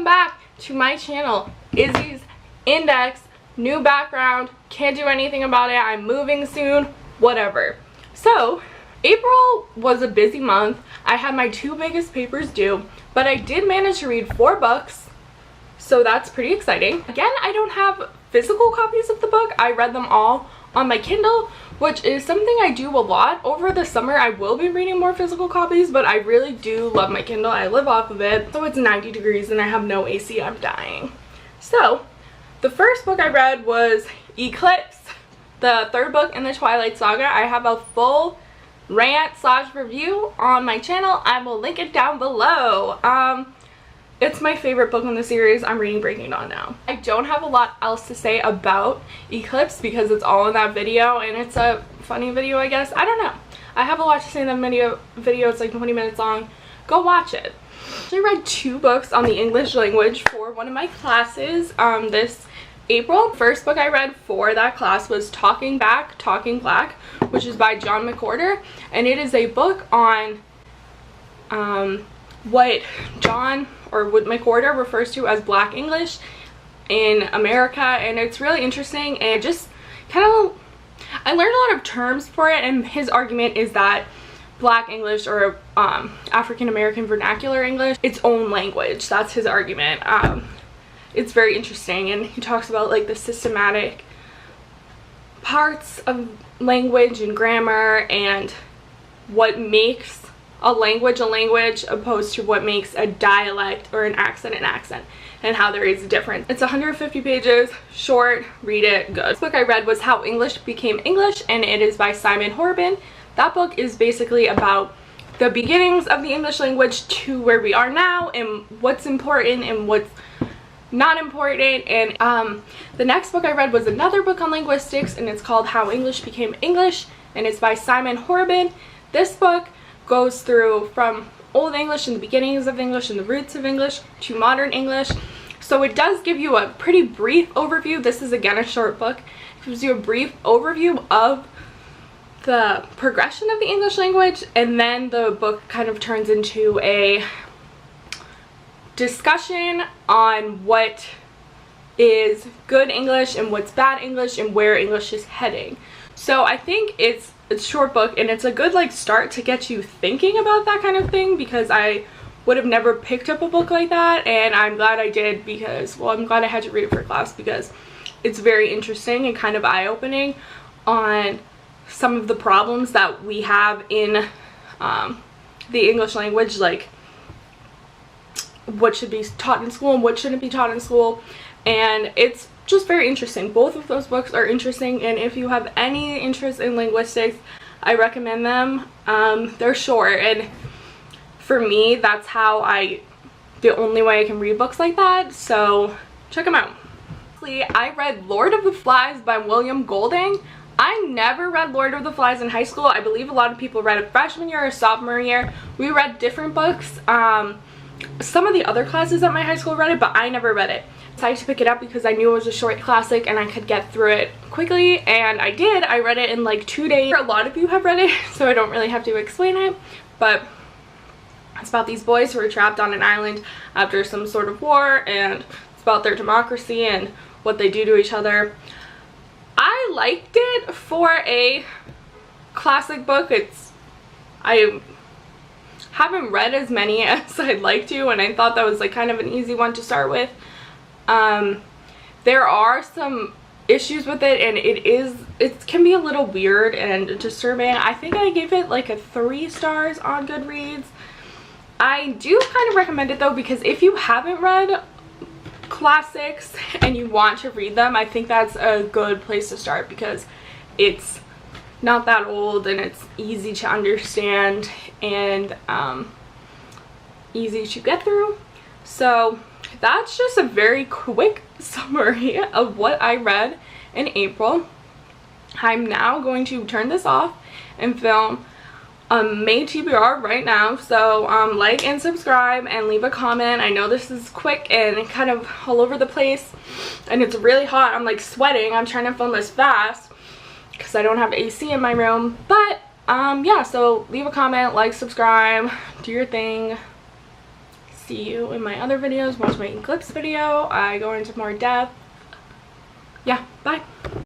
Welcome back to my channel, Izzy's Index. New background, can't do anything about it, I'm moving soon, whatever. So, April was a busy month. I had my 2 biggest papers due, but I did manage to read 4 books, so that's pretty exciting. Again, I don't have physical copies of the book. I read them all on my Kindle, which is something I do a lot. Over the summer, I will be reading more physical copies, but I really do love my Kindle. I live off of it. So it's 90 degrees and I have no AC. I'm dying. So, the first book I read was Eclipse, the 3rd book in the Twilight Saga. I have a full rant/review on my channel. I will link it down below. It's my favorite book in the series. I'm reading Breaking Dawn now. I don't have a lot else to say about Eclipse because it's all in that video and it's a funny video, I guess. I don't know. I have a lot to say in that video. It's like 20 minutes long. Go watch it. I read 2 books on the English language for one of my classes this April. First book I read for that class was Talking Back, Talking Black, which is by John McWhorter, and it is a book on what McWhorter refers to as Black English in America, and it's really interesting. And just kind of, I learned a lot of terms for it, and his argument is that Black English, or African American vernacular English, its own language. That's his argument. It's very interesting, and he talks about like the systematic parts of language and grammar and what makes a language opposed to what makes a dialect or an accent an accent, and how there is a difference. It's 150 pages, short, read it, good. This book I read was How English Became English, and it is by Simon Horben. That book is basically about the beginnings of the English language to where we are now, and what's important and what's not important. And the next book I read was another book on linguistics, and it's called How English Became English, and it's by Simon Horben. This book goes through from Old English and the beginnings of English and the roots of English to modern English. So it does give you a pretty brief overview. This is again a short book. It gives you a brief overview of the progression of the English language, and then the book kind of turns into a discussion on what is good English and what's bad English and where English is heading. So I think it's a short book, and it's a good like start to get you thinking about that kind of thing, because I would have never picked up a book like that, and I'm glad I did, because, well, I'm glad I had to read it for class because it's very interesting and kind of eye-opening on some of the problems that we have in the English language, like what should be taught in school and what shouldn't be taught in school. And it's just very interesting. Both of those books are interesting, and if you have any interest in linguistics, I recommend them. They're short, and for me, that's how the only way I can read books like that, so check them out. I read Lord of the Flies by William Golding. I never read Lord of the Flies in high school. I believe a lot of people read it freshman year or sophomore year. We read different books. Some of the other classes at my high school read it, but I never read it. I decided to pick it up because I knew it was a short classic and I could get through it quickly, and I did. I read it in like 2 days. A lot of you have read it, so I don't really have to explain it, but it's about these boys who are trapped on an island after some sort of war, and it's about their democracy and what they do to each other. I liked it for a classic book. I haven't read as many as I'd like to, and I thought that was like kind of an easy one to start with. There are some issues with it, and it can be a little weird and disturbing. I think I gave it like a 3 stars on Goodreads. I do kind of recommend it though, because if you haven't read classics and you want to read them, I think that's a good place to start, because it's not that old and it's easy to understand and easy to get through. So that's just a very quick summary of what I read in April. I'm now going to turn this off and film May TBR right now, so like and subscribe and leave a comment. I know this is quick and kind of all over the place, and it's really hot. I'm like sweating. I'm trying to film this fast because I don't have AC in my room, but yeah, so leave a comment, like, subscribe, do your thing. see you in my other videos. Watch my eclipse video. I go into more depth. Yeah, bye.